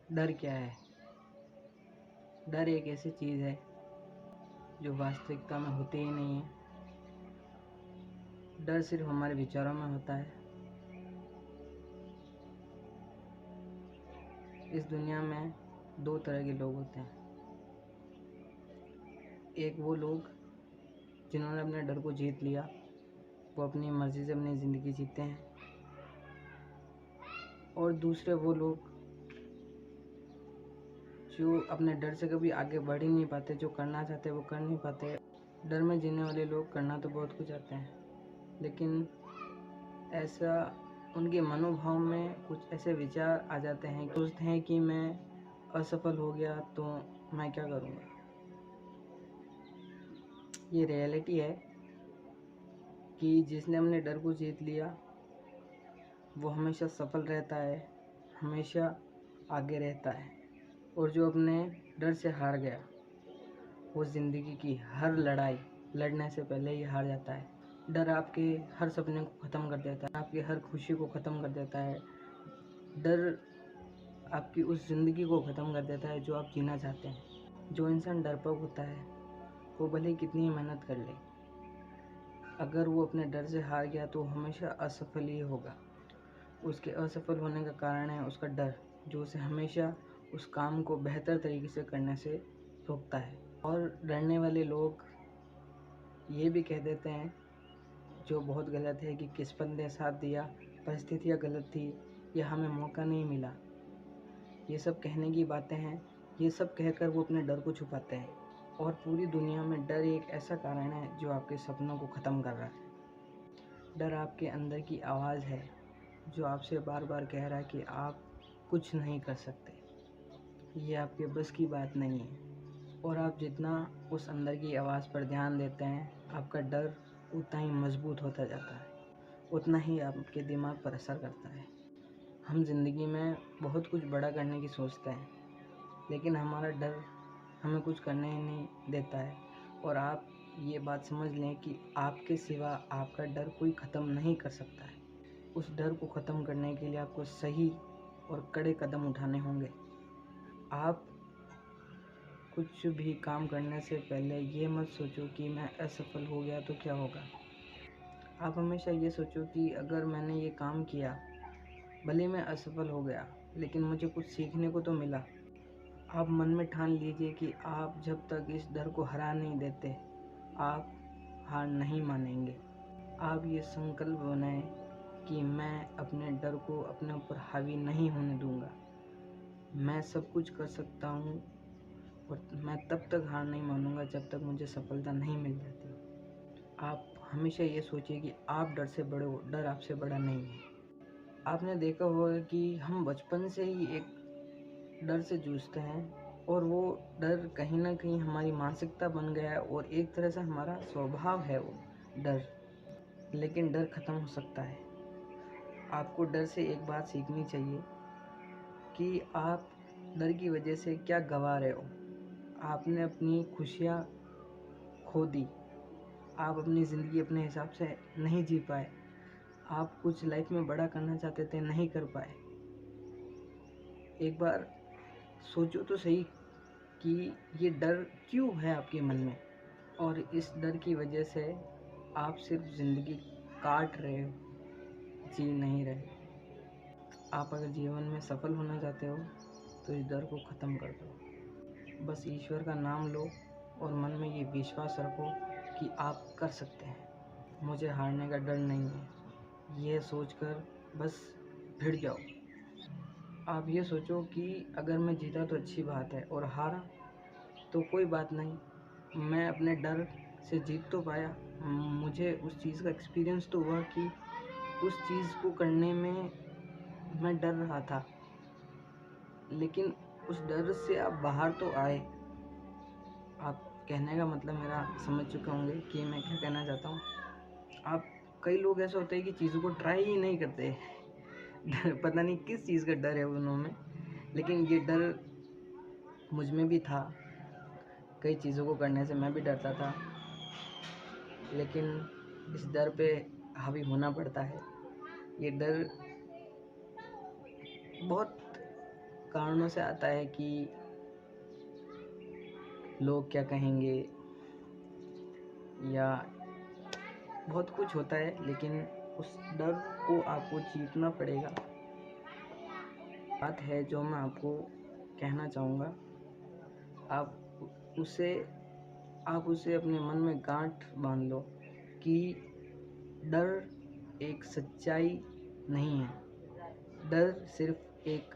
डर क्या है? डर एक ऐसी चीज़ है जो वास्तविकता में होती ही नहीं है। डर सिर्फ हमारे विचारों में होता है। इस दुनिया में दो तरह के लोग होते हैं। एक वो लोग जिन्होंने अपने डर को जीत लिया, वो अपनी मर्ज़ी से अपनी ज़िंदगी जीते हैं। और दूसरे वो लोग जो अपने डर से कभी आगे बढ़ ही नहीं पाते, जो करना चाहते वो कर नहीं पाते। डर में जीने वाले लोग करना तो बहुत कुछ चाहते हैं, लेकिन ऐसा उनके मनोभाव में कुछ ऐसे विचार आ जाते हैं, सोचते हैं कि मैं असफल हो गया तो मैं क्या करूँगा। ये रियलिटी है कि जिसने अपने डर को जीत लिया वो हमेशा सफल रहता है, हमेशा आगे रहता है। और जो अपने डर से हार गया वो ज़िंदगी की हर लड़ाई लड़ने से पहले ही हार जाता है। डर आपके हर सपने को ख़त्म कर देता है, आपकी हर खुशी को ख़त्म कर देता है। डर आपकी उस ज़िंदगी को ख़त्म कर देता है जो आप जीना चाहते हैं। जो इंसान डरपोक होता है वो भले ही कितनी मेहनत कर ले, अगर वो अपने डर से हार गया तो हमेशा असफल ही होगा। उसके असफल होने का कारण है उसका डर, जो उसे हमेशा उस काम को बेहतर तरीके से करने से रोकता है। और डरने वाले लोग ये भी कह देते हैं, जो बहुत गलत है, कि किस्मत ने साथ दिया, परिस्थितियाँ गलत थी या हमें मौका नहीं मिला। ये सब कहने की बातें हैं। ये सब कहकर वो अपने डर को छुपाते हैं। और पूरी दुनिया में डर एक ऐसा कारण है जो आपके सपनों को ख़त्म कर रहा है। डर आपके अंदर की आवाज़ है जो आपसे बार बार कह रहा है कि आप कुछ नहीं कर सकते, ये आपके बस की बात नहीं है। और आप जितना उस अंदर की आवाज़ पर ध्यान देते हैं, आपका डर उतना ही मजबूत होता जाता है, उतना ही आपके दिमाग पर असर करता है। हम ज़िंदगी में बहुत कुछ बड़ा करने की सोचते हैं, लेकिन हमारा डर हमें कुछ करने ही नहीं देता है। और आप ये बात समझ लें कि आपके सिवा आपका डर कोई ख़त्म नहीं कर सकता है। उस डर को ख़त्म करने के लिए आपको सही और कड़े कदम उठाने होंगे। आप कुछ भी काम करने से पहले ये मत सोचो कि मैं असफल हो गया तो क्या होगा। आप हमेशा ये सोचो कि अगर मैंने ये काम किया, भले मैं असफल हो गया, लेकिन मुझे कुछ सीखने को तो मिला। आप मन में ठान लीजिए कि आप जब तक इस डर को हरा नहीं देते, आप हार नहीं मानेंगे। आप ये संकल्प बनाएं कि मैं अपने डर को अपने ऊपर हावी नहीं होने दूंगा। मैं सब कुछ कर सकता हूँ और मैं तब तक हार नहीं मानूंगा जब तक मुझे सफलता नहीं मिल जाती। आप हमेशा ये सोचिए कि आप डर से बड़े हो, डर आपसे बड़ा नहीं है। आपने देखा होगा कि हम बचपन से ही एक डर से जूझते हैं, और वो डर कहीं ना कहीं हमारी मानसिकता बन गया है और एक तरह से हमारा स्वभाव है वो डर। लेकिन डर ख़त्म हो सकता है। आपको डर से एक बात सीखनी चाहिए कि आप डर की वजह से क्या गंवा रहे हो। आपने अपनी खुशियाँ खो दी, आप अपनी ज़िंदगी अपने हिसाब से नहीं जी पाए, आप कुछ लाइफ में बड़ा करना चाहते थे, नहीं कर पाए। एक बार सोचो तो सही कि ये डर क्यों है आपके मन में, और इस डर की वजह से आप सिर्फ ज़िंदगी काट रहे हो, जी नहीं रहे। आप अगर जीवन में सफल होना चाहते हो तो इस डर को ख़त्म कर दो। बस ईश्वर का नाम लो और मन में ये विश्वास रखो कि आप कर सकते हैं। मुझे हारने का डर नहीं है, ये सोचकर बस भिड़ जाओ। आप ये सोचो कि अगर मैं जीता तो अच्छी बात है, और हारा तो कोई बात नहीं, मैं अपने डर से जीत तो पाया। मुझे उस चीज़ का एक्सपीरियंस तो हुआ कि उस चीज़ को करने में मैं डर रहा था, लेकिन उस डर से आप बाहर तो आए। आप कहने का मतलब मेरा समझ चुके होंगे कि मैं क्या कहना चाहता हूँ। आप कई लोग ऐसे होते हैं कि चीज़ों को ट्राई ही नहीं करते। डर पता नहीं किस चीज़ का डर है उन्होंने, लेकिन ये डर मुझ में भी था। कई चीज़ों को करने से मैं भी डरता था, लेकिन इस डर पे हावी होना पड़ता है। ये डर बहुत कारणों से आता है कि लोग क्या कहेंगे, या बहुत कुछ होता है, लेकिन उस डर को आपको जीतना पड़ेगा। बात है जो मैं आपको कहना चाहूँगा, आप उसे अपने मन में गांठ बांध लो कि डर एक सच्चाई नहीं है। डर सिर्फ एक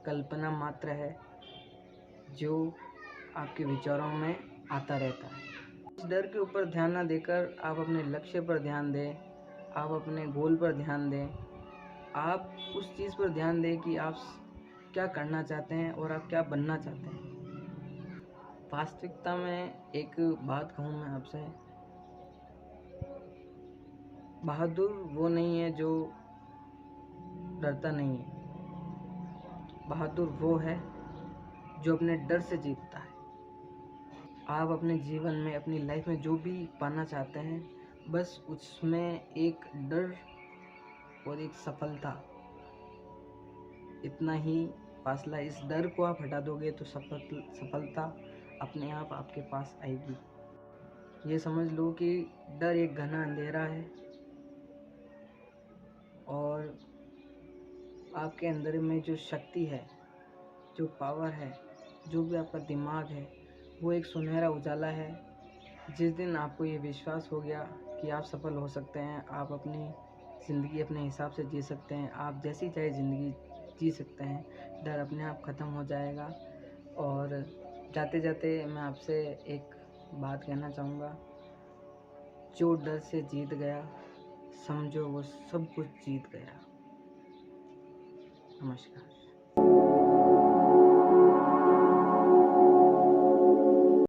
कल्पना मात्र है जो आपके विचारों में आता रहता है। इस डर के ऊपर ध्यान ना देकर आप अपने लक्ष्य पर ध्यान दें, आप अपने गोल पर ध्यान दें, आप उस चीज़ पर ध्यान दें कि आप क्या करना चाहते हैं और आप क्या बनना चाहते हैं। वास्तविकता में एक बात कहूँ मैं आपसे, बहादुर वो नहीं है जो डरता नहीं है। बहादुर वो है जो अपने डर से जीतता है। आप अपने जीवन में, अपनी लाइफ में जो भी पाना चाहते हैं, बस उसमें एक डर और एक सफलता, इतना ही फासला। इस डर को आप हटा दोगे तो सफलता अपने आप आपके पास आएगी। ये समझ लो कि डर एक घना अंधेरा है और आपके अंदर में जो शक्ति है, जो पावर है, जो भी आपका दिमाग है, वो एक सुनहरा उजाला है। जिस दिन आपको ये विश्वास हो गया कि आप सफल हो सकते हैं, आप अपनी ज़िंदगी अपने हिसाब से जी सकते हैं, आप जैसी चाहे ज़िंदगी जी सकते हैं, डर अपने आप ख़त्म हो जाएगा। और जाते जाते मैं आपसे एक बात कहना चाहूँगा, जो डर से जीत गया, समझो वो सब कुछ जीत गया। नमस्कार।